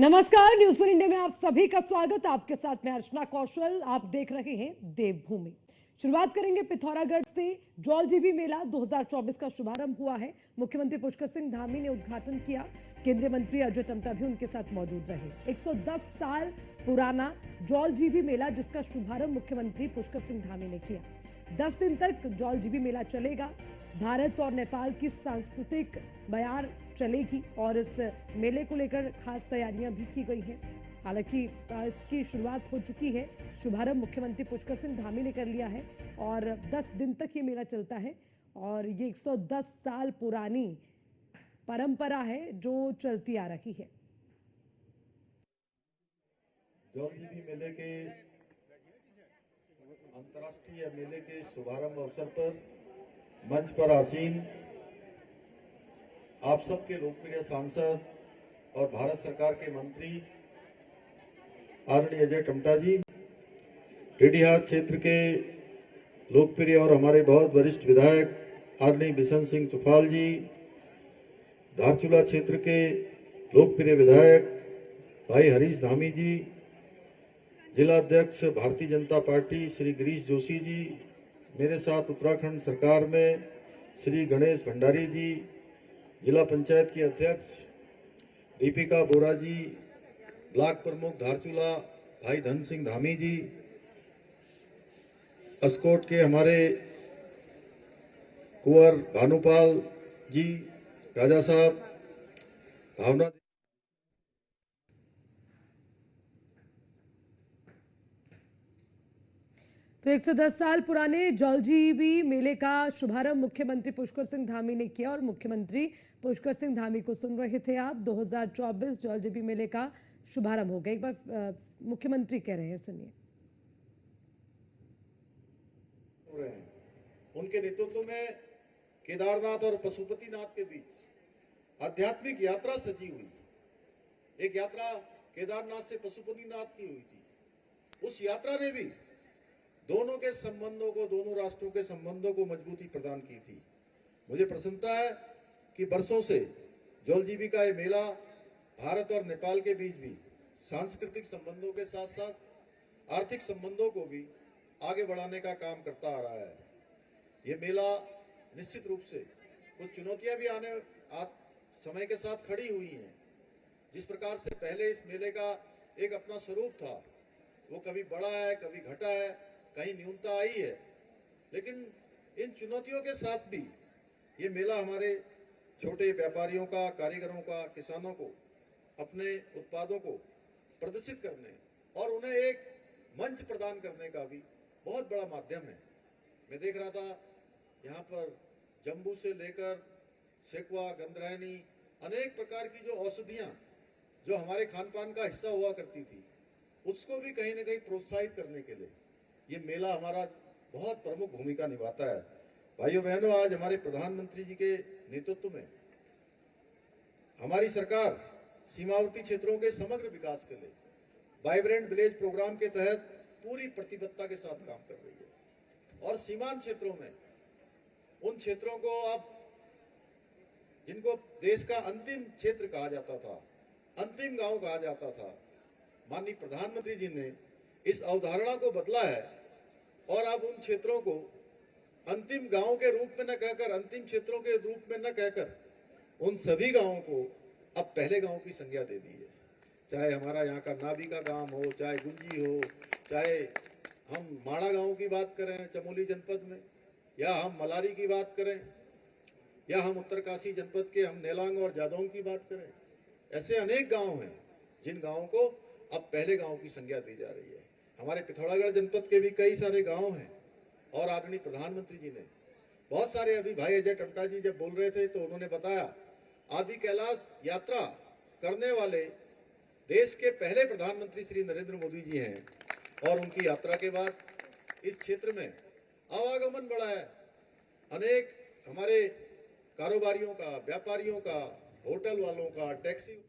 नमस्कार, news 1 India में आप सभी का स्वागत। आपके साथ मैं अर्चना कौशल। आप देख रहे हैं देवभूमि। शुरुआत करेंगे पिथौरागढ़ से। जौलजीबी मेला 2024 का शुभारंभ हुआ है। मुख्यमंत्री पुष्कर सिंह धामी ने उद्घाटन किया। केंद्रीय मंत्री अजय टम्टा भी उनके साथ मौजूद रहे। 110 साल पुराना जौलजीबी मेला, जिसका शुभारंभ मुख्यमंत्री पुष्कर सिंह धामी ने किया। 10 दिन तक जौलजीबी मेला चलेगा। भारत और नेपाल की सांस्कृतिक बयार चलेगी और इस मेले को लेकर खास तैयारियां भी की गई हैं। हालांकि इसकी शुरुआत हो चुकी है। शुभारंभ मुख्यमंत्री पुष्कर सिंह धामी ने कर लिया है और 10 दिन तक ये मेला चलता है और ये 110 साल पुरानी परंपरा है जो चलती आ रही है। जौलजीबी मेले के अंतर्राष्ट्रीय मेले के शुभारंभ अवसर पर मंच पर आसीन आप सबके लोकप्रिय सांसद और भारत सरकार के मंत्री आदरणीय अजय टम्टा जी, टेढ़ीहाट क्षेत्र के लोकप्रिय और हमारे बहुत वरिष्ठ विधायक आदरणीय बिशन सिंह चुफाल जी, धारचूला क्षेत्र के लोकप्रिय विधायक भाई हरीश धामी जी, जिला अध्यक्ष भारतीय जनता पार्टी श्री गिरीश जोशी जी, मेरे साथ उत्तराखंड सरकार में श्री गणेश भंडारी जी, जिला पंचायत की अध्यक्ष दीपिका बोरा जी, ब्लॉक प्रमुख धारचूला भाई धन सिंह धामी जी, अस्कोट के हमारे कुंवर भानुपाल जी, राजा साहब, भावना। तो 110 साल पुराने जौलजीबी मेले का शुभारंभ मुख्यमंत्री पुष्कर सिंह धामी ने किया और मुख्यमंत्री पुष्कर सिंह धामी को सुन रहे थे आप। 2024 जौलजीबी मेले का शुभारंभ हो गया। एक बार मुख्यमंत्री कह रहे हैं, सुनिए। उनके नेतृत्व में केदारनाथ और पशुपतिनाथ के बीच आध्यात्मिक यात्रा सजी हुई। एक यात्रा केदारनाथ से पशुपतिनाथ की हुई थी। उस यात्रा ने भी दोनों के संबंधों को, दोनों राष्ट्रों के संबंधों को मजबूती प्रदान की थी। मुझे प्रसन्नता है कि वर्षों से जौलजीबी का ये मेला भारत और नेपाल के बीच भी सांस्कृतिक संबंधों के साथ साथ आर्थिक संबंधों को भी आगे बढ़ाने का काम करता आ रहा है। ये मेला निश्चित रूप से कुछ चुनौतियां भी समय के साथ खड़ी हुई हैं। जिस प्रकार से पहले इस मेले का एक अपना स्वरूप था, वो कभी बढ़ा है, कभी घटा है, कहीं न्यूनता आई है, लेकिन इन चुनौतियों के साथ भी ये मेला हमारे छोटे व्यापारियों का, कारीगरों का, किसानों को अपने उत्पादों को प्रदर्शित करने और उन्हें एक मंच प्रदान करने का भी बहुत बड़ा माध्यम है। मैं देख रहा था यहाँ पर जम्बू से लेकर सेकुआ, गंधरायनी, अनेक प्रकार की जो औषधियां जो हमारे खान पान का हिस्सा हुआ करती थी, उसको भी कहीं न कहीं प्रोत्साहित करने के लिए ये मेला हमारा बहुत प्रमुख भूमिका निभाता है। भाइयों बहनों, आज हमारे प्रधानमंत्री जी के नेतृत्व में हमारी सरकार सीमावर्ती क्षेत्रों के समग्र विकास के लिए वाइब्रेंट विलेज प्रोग्राम के तहत पूरी प्रतिबद्धता के साथ काम कर रही है और सीमांत क्षेत्रों में उन क्षेत्रों को अब जिनको देश का अंतिम क्षेत्र कहा जाता था, अंतिम गांव कहा जाता था, माननीय प्रधानमंत्री जी ने इस अवधारणा को बदला है और अब उन क्षेत्रों को अंतिम गांव के रूप में न कहकर, अंतिम क्षेत्रों के रूप में न कहकर, उन सभी गांवों को अब पहले गांव की संज्ञा दे दी है। चाहे हमारा यहाँ का नाबी का गांव हो, चाहे गुंजी हो, चाहे हम माड़ा गांव की बात करें चमोली जनपद में, या हम मलारी की बात करें, या हम उत्तरकाशी जनपद के हम नेलांग और जादौन की बात करें, ऐसे अनेक गांव हैं जिन गांवों को अब पहले गांव की संज्ञा दी जा रही है। हमारे पिथौरागढ़ जनपद के भी कई सारे गांव हैं और आदरणीय प्रधानमंत्री जी ने बहुत सारे, अभी भाई अजय टम्टा जी जब बोल रहे थे तो उन्होंने बताया, आदि कैलाश यात्रा करने वाले देश के पहले प्रधानमंत्री श्री नरेंद्र मोदी जी हैं और उनकी यात्रा के बाद इस क्षेत्र में आवागमन बढ़ा है। अनेक हमारे कारोबारियों का, व्यापारियों का, होटल वालों का, टैक्सी